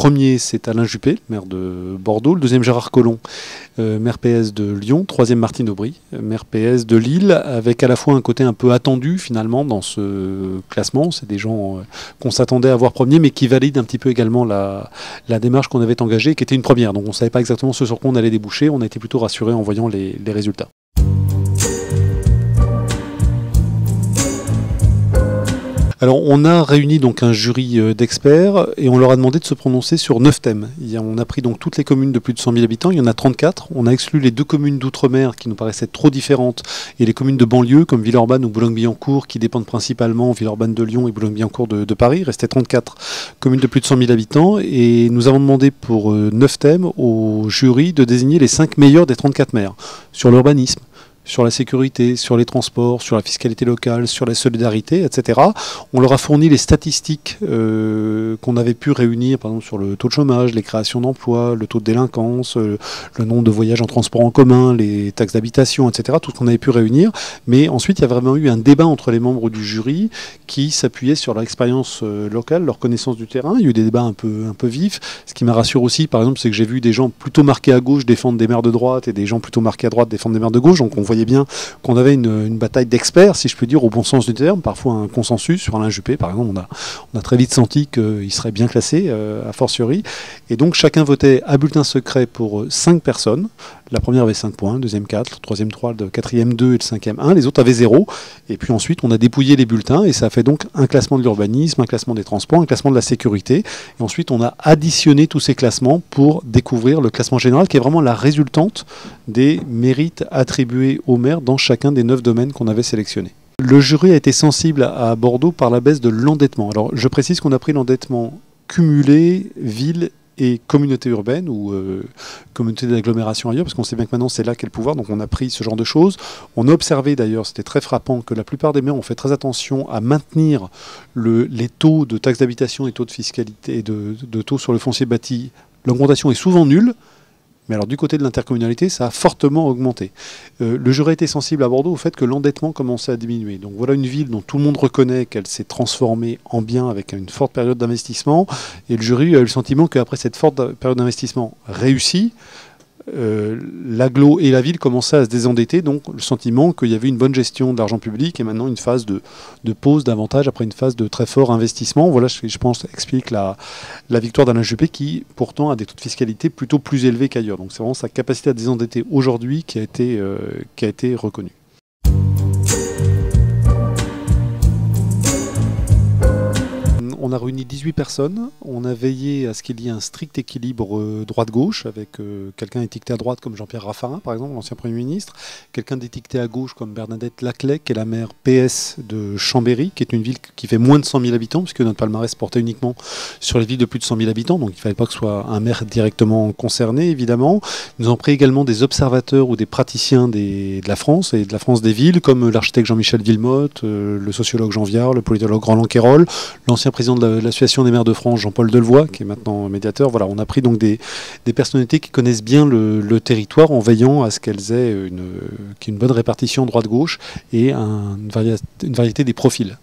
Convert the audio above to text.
premier, c'est Alain Juppé, maire de Bordeaux. Le deuxième, Gérard Collomb, maire PS de Lyon. Troisième, Martine Aubry, maire PS de Lille, avec à la fois un côté un peu attendu finalement dans ce classement. C'est des gens qu'on s'attendait à voir premier, mais qui valident un petit peu également la démarche qu'on avait engagée, qui était une première. Donc on ne savait pas exactement ce sur quoi on allait déboucher. On a été plutôt rassurés en voyant les résultats. Alors, on a réuni donc un jury d'experts et on leur a demandé de se prononcer sur 9 thèmes. On a pris donc toutes les communes de plus de 100 000 habitants, il y en a 34. On a exclu les 2 communes d'outre-mer qui nous paraissaient trop différentes et les communes de banlieue comme Villeurbanne ou Boulogne-Billancourt qui dépendent principalement Villeurbanne de Lyon et Boulogne-Billancourt de Paris. Il restait 34 communes de plus de 100 000 habitants et nous avons demandé pour 9 thèmes au jury de désigner les 5 meilleurs des 34 maires sur l'urbanisme, sur la sécurité, sur les transports, sur la fiscalité locale, sur la solidarité, etc. On leur a fourni les statistiques qu'on avait pu réunir, par exemple sur le taux de chômage, les créations d'emplois, le taux de délinquance, le nombre de voyages en transport en commun, les taxes d'habitation, etc. Tout ce qu'on avait pu réunir. Mais ensuite, il y a vraiment eu un débat entre les membres du jury qui s'appuyait sur leur expérience locale, leur connaissance du terrain. Il y a eu des débats un peu vifs. Ce qui m'a rassuré aussi, par exemple, c'est que j'ai vu des gens plutôt marqués à gauche défendre des maires de droite et des gens plutôt marqués à droite défendre des maires de gauche. Donc on voyait bien qu'on avait une bataille d'experts, si je peux dire, au bon sens du terme, parfois un consensus sur Alain Juppé, par exemple, on a très vite senti qu'il serait bien classé, a fortiori, et donc chacun votait à bulletin secret pour 5 personnes. La première avait 5 points, le deuxième 4, le troisième 3, le quatrième 2 et le cinquième 1, les autres avaient 0, et puis ensuite on a dépouillé les bulletins, et ça a fait donc un classement de l'urbanisme, un classement des transports, un classement de la sécurité, et ensuite on a additionné tous ces classements pour découvrir le classement général, qui est vraiment la résultante des mérites attribués aux maires dans chacun des 9 domaines qu'on avait sélectionnés. Le jury a été sensible à Bordeaux par la baisse de l'endettement. Alors je précise qu'on a pris l'endettement cumulé, ville et communauté urbaine ou communauté d'agglomération ailleurs, parce qu'on sait bien que maintenant c'est là qu'est le pouvoir, donc on a pris ce genre de choses. On a observé d'ailleurs, c'était très frappant, que la plupart des maires ont fait très attention à maintenir les taux de taxes d'habitation et taux de fiscalité et de taux sur le foncier bâti. L'augmentation est souvent nulle, mais alors du côté de l'intercommunalité, ça a fortement augmenté. Le jury a été sensible à Bordeaux au fait que l'endettement commençait à diminuer. Donc voilà une ville dont tout le monde reconnaît qu'elle s'est transformée en bien avec une forte période d'investissement. Et le jury a eu le sentiment qu'après cette forte période d'investissement réussie, l'agglo et la ville commençaient à se désendetter, donc le sentiment qu'il y avait une bonne gestion de l'argent public et maintenant une phase de pause davantage après une phase de très fort investissement. Voilà, je pense, explique la victoire d'Alain Juppé qui pourtant a des taux de fiscalité plutôt plus élevés qu'ailleurs. Donc c'est vraiment sa capacité à désendetter aujourd'hui qui a été reconnue. On a réuni 18 personnes, on a veillé à ce qu'il y ait un strict équilibre droite-gauche, avec quelqu'un étiqueté à droite comme Jean-Pierre Raffarin, par exemple, l'ancien Premier ministre, quelqu'un d'étiqueté à gauche comme Bernadette Laclais, qui est la maire PS de Chambéry, qui est une ville qui fait moins de 100 000 habitants, puisque notre palmarès portait uniquement sur les villes de plus de 100 000 habitants, donc il ne fallait pas que ce soit un maire directement concerné, évidemment. Nous avons pris également des observateurs ou des praticiens de la France et de la France des villes, comme l'architecte Jean-Michel Villemotte, le sociologue Jean Viard, le politologue Roland Quérol, l'ancien président de l'association des maires de France, Jean-Paul Delevoye, qui est maintenant médiateur. Voilà, on a pris donc des personnalités qui connaissent bien le territoire en veillant à ce qu'elles aient une bonne répartition droite-gauche et une variété des profils.